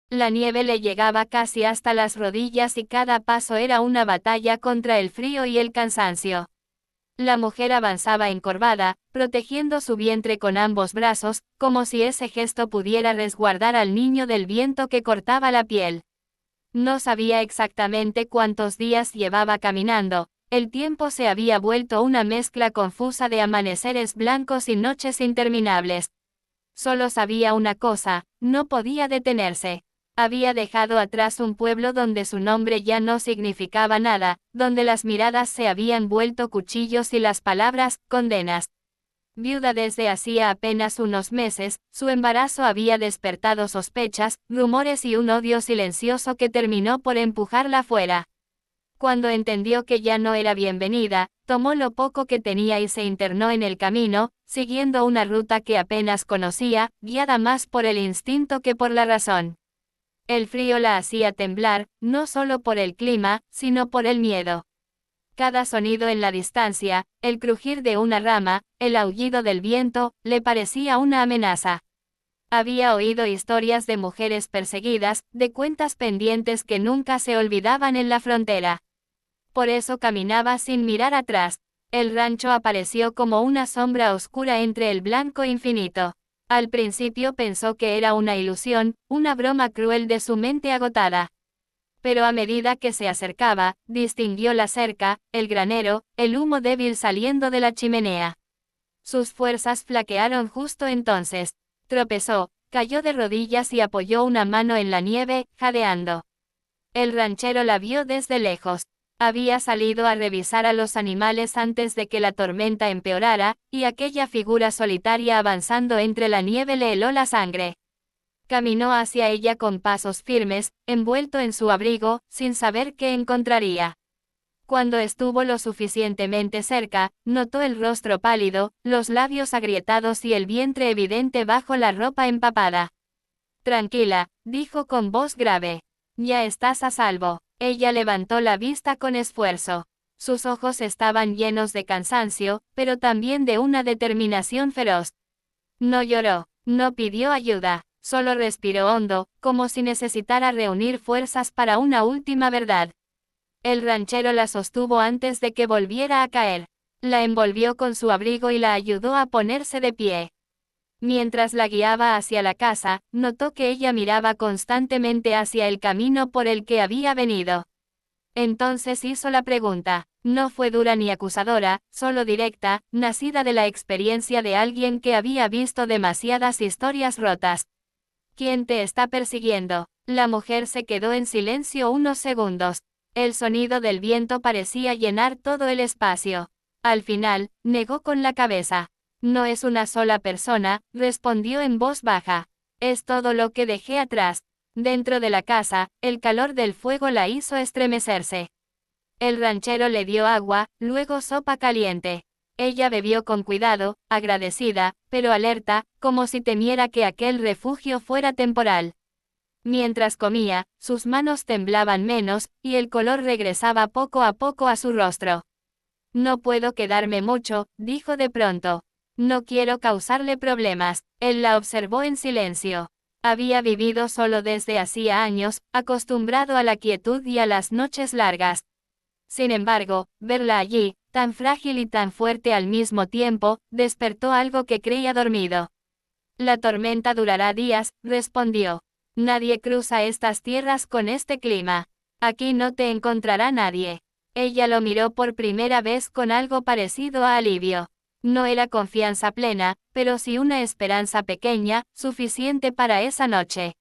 La nieve le llegaba casi hasta las rodillas y cada paso era una batalla contra el frío y el cansancio. La mujer avanzaba encorvada, protegiendo su vientre con ambos brazos, como si ese gesto pudiera resguardar al niño del viento que cortaba la piel. No sabía exactamente cuántos días llevaba caminando. El tiempo se había vuelto una mezcla confusa de amaneceres blancos y noches interminables. Solo sabía una cosa, no podía detenerse. Había dejado atrás un pueblo donde su nombre ya no significaba nada, donde las miradas se habían vuelto cuchillos y las palabras, condenas. Viuda desde hacía apenas unos meses, su embarazo había despertado sospechas, rumores y un odio silencioso que terminó por empujarla fuera. Cuando entendió que ya no era bienvenida, tomó lo poco que tenía y se internó en el camino, siguiendo una ruta que apenas conocía, guiada más por el instinto que por la razón. El frío la hacía temblar, no solo por el clima, sino por el miedo. Cada sonido en la distancia, el crujir de una rama, el aullido del viento, le parecía una amenaza. Había oído historias de mujeres perseguidas, de cuentas pendientes que nunca se olvidaban en la frontera. Por eso caminaba sin mirar atrás. El rancho apareció como una sombra oscura entre el blanco infinito. Al principio pensó que era una ilusión, una broma cruel de su mente agotada. Pero a medida que se acercaba, distinguió la cerca, el granero, el humo débil saliendo de la chimenea. Sus fuerzas flaquearon justo entonces. Tropezó, cayó de rodillas y apoyó una mano en la nieve, jadeando. El ranchero la vio desde lejos. Había salido a revisar a los animales antes de que la tormenta empeorara, y aquella figura solitaria avanzando entre la nieve le heló la sangre. Caminó hacia ella con pasos firmes, envuelto en su abrigo, sin saber qué encontraría. Cuando estuvo lo suficientemente cerca, notó el rostro pálido, los labios agrietados y el vientre evidente bajo la ropa empapada. Tranquila, dijo con voz grave. Ya estás a salvo. Ella levantó la vista con esfuerzo. Sus ojos estaban llenos de cansancio, pero también de una determinación feroz. No lloró, no pidió ayuda, solo respiró hondo, como si necesitara reunir fuerzas para una última verdad. El ranchero la sostuvo antes de que volviera a caer. La envolvió con su abrigo y la ayudó a ponerse de pie. Mientras la guiaba hacia la casa, notó que ella miraba constantemente hacia el camino por el que había venido. Entonces hizo la pregunta. No fue dura ni acusadora, solo directa, nacida de la experiencia de alguien que había visto demasiadas historias rotas. ¿Quién te está persiguiendo? La mujer se quedó en silencio unos segundos. El sonido del viento parecía llenar todo el espacio. Al final, negó con la cabeza. No es una sola persona, respondió en voz baja. Es todo lo que dejé atrás. Dentro de la casa, el calor del fuego la hizo estremecerse. El ranchero le dio agua, luego sopa caliente. Ella bebió con cuidado, agradecida, pero alerta, como si temiera que aquel refugio fuera temporal. Mientras comía, sus manos temblaban menos, y el color regresaba poco a poco a su rostro. No puedo quedarme mucho, dijo de pronto. No quiero causarle problemas. Él la observó en silencio. Había vivido solo desde hacía años, acostumbrado a la quietud y a las noches largas. Sin embargo, verla allí, tan frágil y tan fuerte al mismo tiempo, despertó algo que creía dormido. La tormenta durará días, respondió. Nadie cruza estas tierras con este clima. Aquí no te encontrará nadie. Ella lo miró por primera vez con algo parecido a alivio. No era confianza plena, pero sí una esperanza pequeña, suficiente para esa noche.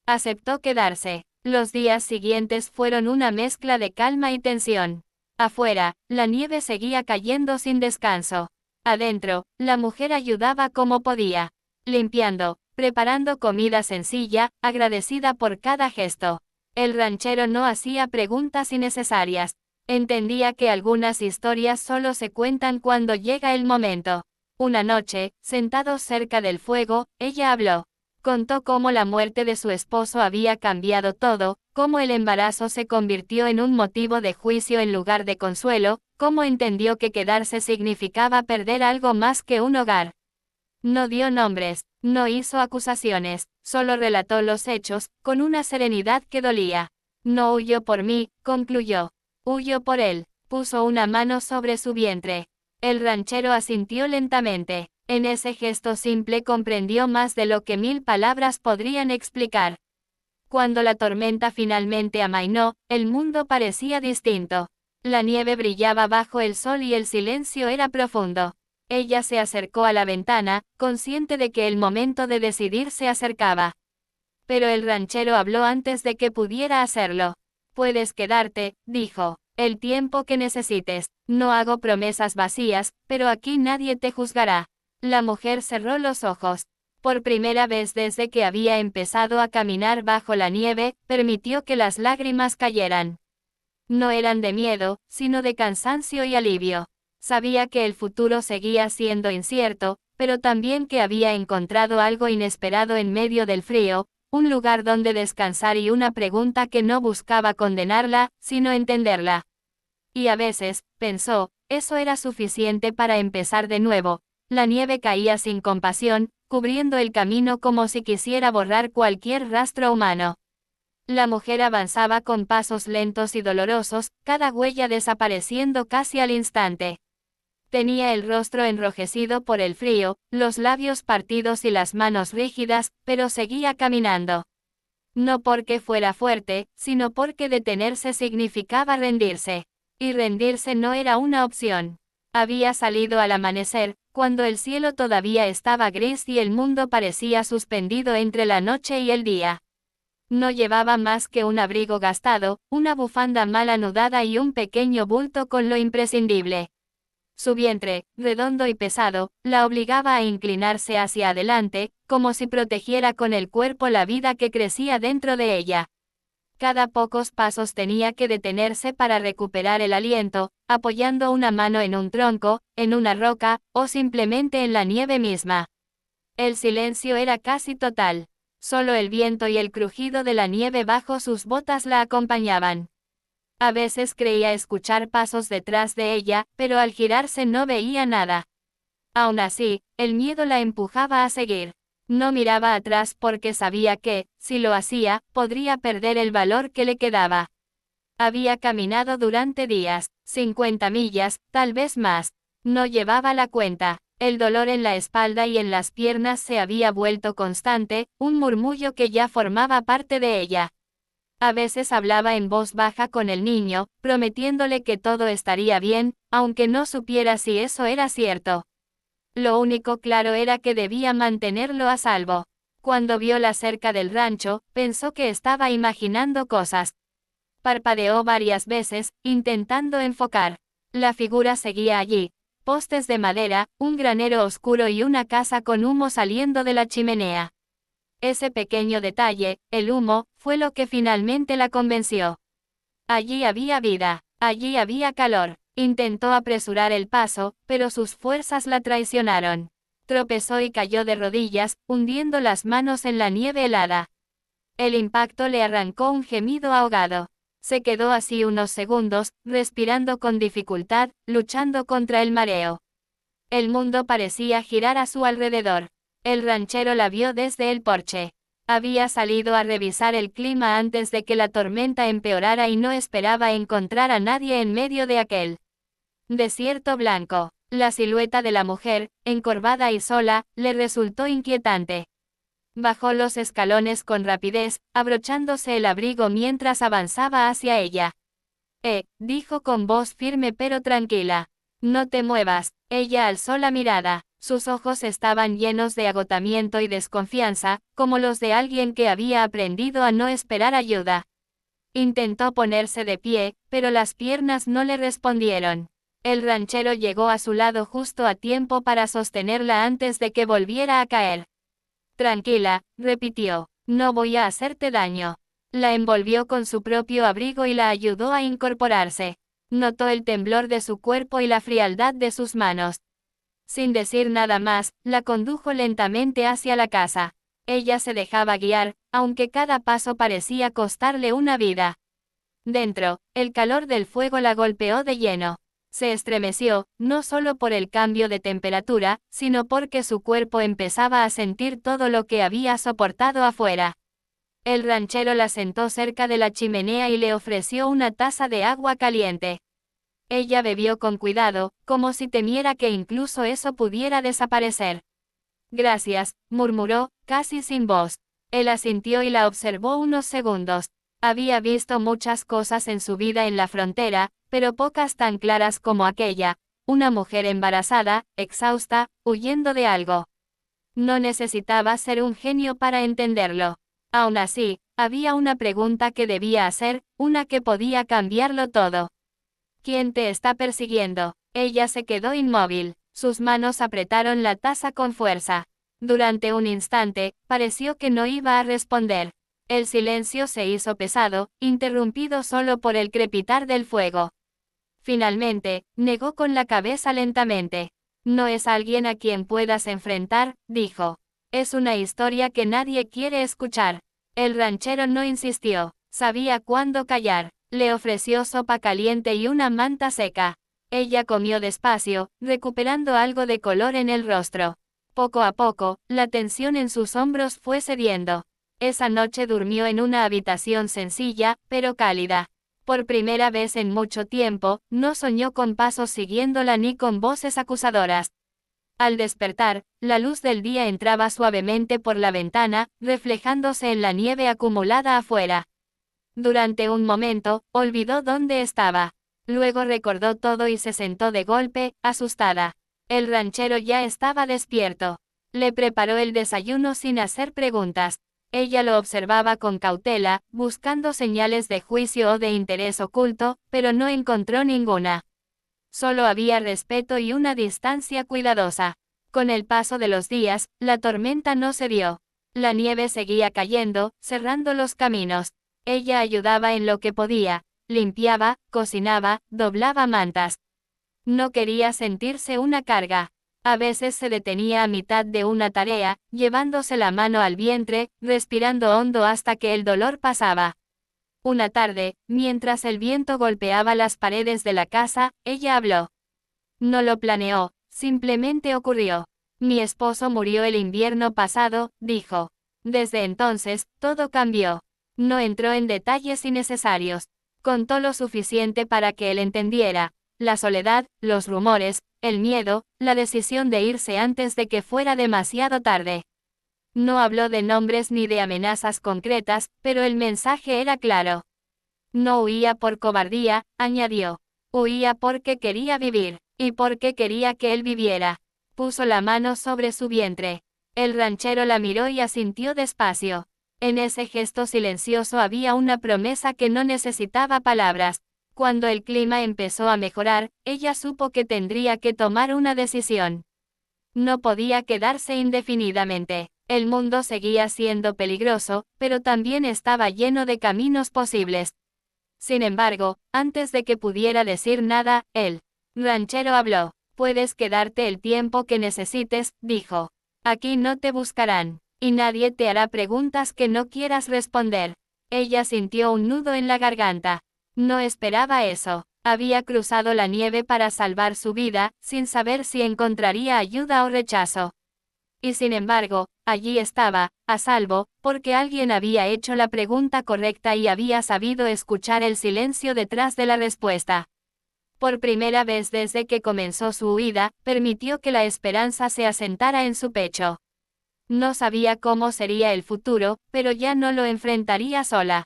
Aceptó quedarse. Los días siguientes fueron una mezcla de calma y tensión. Afuera, la nieve seguía cayendo sin descanso. Adentro, la mujer ayudaba como podía. Limpiando, preparando comida sencilla, agradecida por cada gesto. El ranchero no hacía preguntas innecesarias. Entendía que algunas historias solo se cuentan cuando llega el momento. Una noche, sentados cerca del fuego, ella habló. Contó cómo la muerte de su esposo había cambiado todo, cómo el embarazo se convirtió en un motivo de juicio en lugar de consuelo, cómo entendió que quedarse significaba perder algo más que un hogar. No dio nombres, no hizo acusaciones, solo relató los hechos, con una serenidad que dolía. No huyó por mí, concluyó. Huyó por él. Puso una mano sobre su vientre. El ranchero asintió lentamente. En ese gesto simple comprendió más de lo que 1000 palabras podrían explicar. Cuando la tormenta finalmente amainó, el mundo parecía distinto. La nieve brillaba bajo el sol y el silencio era profundo. Ella se acercó a la ventana, consciente de que el momento de decidir se acercaba. Pero el ranchero habló antes de que pudiera hacerlo. Puedes quedarte, dijo, el tiempo que necesites. No hago promesas vacías, pero aquí nadie te juzgará. La mujer cerró los ojos. Por primera vez desde que había empezado a caminar bajo la nieve, permitió que las lágrimas cayeran. No eran de miedo, sino de cansancio y alivio. Sabía que el futuro seguía siendo incierto, pero también que había encontrado algo inesperado en medio del frío, un lugar donde descansar y una pregunta que no buscaba condenarla, sino entenderla. Y a veces, pensó, eso era suficiente para empezar de nuevo. La nieve caía sin compasión, cubriendo el camino como si quisiera borrar cualquier rastro humano. La mujer avanzaba con pasos lentos y dolorosos, cada huella desapareciendo casi al instante. Tenía el rostro enrojecido por el frío, los labios partidos y las manos rígidas, pero seguía caminando. No porque fuera fuerte, sino porque detenerse significaba rendirse. Y rendirse no era una opción. Había salido al amanecer, cuando el cielo todavía estaba gris y el mundo parecía suspendido entre la noche y el día. No llevaba más que un abrigo gastado, una bufanda mal anudada y un pequeño bulto con lo imprescindible. Su vientre, redondo y pesado, la obligaba a inclinarse hacia adelante, como si protegiera con el cuerpo la vida que crecía dentro de ella. Cada pocos pasos tenía que detenerse para recuperar el aliento, apoyando una mano en un tronco, en una roca, o simplemente en la nieve misma. El silencio era casi total. Solo el viento y el crujido de la nieve bajo sus botas la acompañaban. A veces creía escuchar pasos detrás de ella, pero al girarse no veía nada. Aún así, el miedo la empujaba a seguir. No miraba atrás porque sabía que, si lo hacía, podría perder el valor que le quedaba. Había caminado durante días, 50 millas, tal vez más. No llevaba la cuenta. El dolor en la espalda y en las piernas se había vuelto constante, un murmullo que ya formaba parte de ella. A veces hablaba en voz baja con el niño, prometiéndole que todo estaría bien, aunque no supiera si eso era cierto. Lo único claro era que debía mantenerlo a salvo. Cuando vio la cerca del rancho, pensó que estaba imaginando cosas. Parpadeó varias veces, intentando enfocar. La figura seguía allí. Postes de madera, un granero oscuro y una casa con humo saliendo de la chimenea. Ese pequeño detalle, el humo, fue lo que finalmente la convenció. Allí había vida, allí había calor. Intentó apresurar el paso, pero sus fuerzas la traicionaron. Tropezó y cayó de rodillas, hundiendo las manos en la nieve helada. El impacto le arrancó un gemido ahogado. Se quedó así unos segundos, respirando con dificultad, luchando contra el mareo. El mundo parecía girar a su alrededor. El ranchero la vio desde el porche. Había salido a revisar el clima antes de que la tormenta empeorara y no esperaba encontrar a nadie en medio de aquel desierto blanco. La silueta de la mujer, encorvada y sola, le resultó inquietante. Bajó los escalones con rapidez, abrochándose el abrigo mientras avanzaba hacia ella. Dijo con voz firme pero tranquila. No te muevas. Ella alzó la mirada. Sus ojos estaban llenos de agotamiento y desconfianza, como los de alguien que había aprendido a no esperar ayuda. Intentó ponerse de pie, pero las piernas no le respondieron. El ranchero llegó a su lado justo a tiempo para sostenerla antes de que volviera a caer. Tranquila, repitió, no voy a hacerte daño. La envolvió con su propio abrigo y la ayudó a incorporarse. Notó el temblor de su cuerpo y la frialdad de sus manos. Sin decir nada más, la condujo lentamente hacia la casa. Ella se dejaba guiar, aunque cada paso parecía costarle una vida. Dentro, el calor del fuego la golpeó de lleno. Se estremeció, no solo por el cambio de temperatura, sino porque su cuerpo empezaba a sentir todo lo que había soportado afuera. El ranchero la sentó cerca de la chimenea y le ofreció una taza de agua caliente. Ella bebió con cuidado, como si temiera que incluso eso pudiera desaparecer. Gracias, murmuró, casi sin voz. Él asintió y la observó unos segundos. Había visto muchas cosas en su vida en la frontera, pero pocas tan claras como aquella, una mujer embarazada, exhausta, huyendo de algo. No necesitaba ser un genio para entenderlo. Aún así, había una pregunta que debía hacer, una que podía cambiarlo todo. ¿Quién te está persiguiendo? Ella se quedó inmóvil. Sus manos apretaron la taza con fuerza. Durante un instante, pareció que no iba a responder. El silencio se hizo pesado, interrumpido solo por el crepitar del fuego. Finalmente, negó con la cabeza lentamente. No es alguien a quien puedas enfrentar, dijo. Es una historia que nadie quiere escuchar. El ranchero no insistió. Sabía cuándo callar. Le ofreció sopa caliente y una manta seca. Ella comió despacio, recuperando algo de color en el rostro. Poco a poco, la tensión en sus hombros fue cediendo. Esa noche durmió en una habitación sencilla, pero cálida. Por primera vez en mucho tiempo, no soñó con pasos siguiéndola ni con voces acusadoras. Al despertar, la luz del día entraba suavemente por la ventana, reflejándose en la nieve acumulada afuera. Durante un momento, olvidó dónde estaba. Luego recordó todo y se sentó de golpe, asustada. El ranchero ya estaba despierto. Le preparó el desayuno sin hacer preguntas. Ella lo observaba con cautela, buscando señales de juicio o de interés oculto, pero no encontró ninguna. Solo había respeto y una distancia cuidadosa. Con el paso de los días, la tormenta no cedió. La nieve seguía cayendo, cerrando los caminos. Ella ayudaba en lo que podía, limpiaba, cocinaba, doblaba mantas. No quería sentirse una carga. A veces se detenía a mitad de una tarea, llevándose la mano al vientre, respirando hondo hasta que el dolor pasaba. Una tarde, mientras el viento golpeaba las paredes de la casa, ella habló. No lo planeó, simplemente ocurrió. Mi esposo murió el invierno pasado, dijo. Desde entonces, todo cambió. No entró en detalles innecesarios. Contó lo suficiente para que él entendiera. La soledad, los rumores, el miedo, la decisión de irse antes de que fuera demasiado tarde. No habló de nombres ni de amenazas concretas, pero el mensaje era claro. No huía por cobardía, añadió. Huía porque quería vivir, y porque quería que él viviera. Puso la mano sobre su vientre. El ranchero la miró y asintió despacio. En ese gesto silencioso había una promesa que no necesitaba palabras. Cuando el clima empezó a mejorar, ella supo que tendría que tomar una decisión. No podía quedarse indefinidamente. El mundo seguía siendo peligroso, pero también estaba lleno de caminos posibles. Sin embargo, antes de que pudiera decir nada, el ranchero habló. Puedes quedarte el tiempo que necesites, dijo. Aquí no te buscarán, y nadie te hará preguntas que no quieras responder. Ella sintió un nudo en la garganta. No esperaba eso. Había cruzado la nieve para salvar su vida, sin saber si encontraría ayuda o rechazo. Y sin embargo, allí estaba, a salvo, porque alguien había hecho la pregunta correcta y había sabido escuchar el silencio detrás de la respuesta. Por primera vez desde que comenzó su huida, permitió que la esperanza se asentara en su pecho. No sabía cómo sería el futuro, pero ya no lo enfrentaría sola.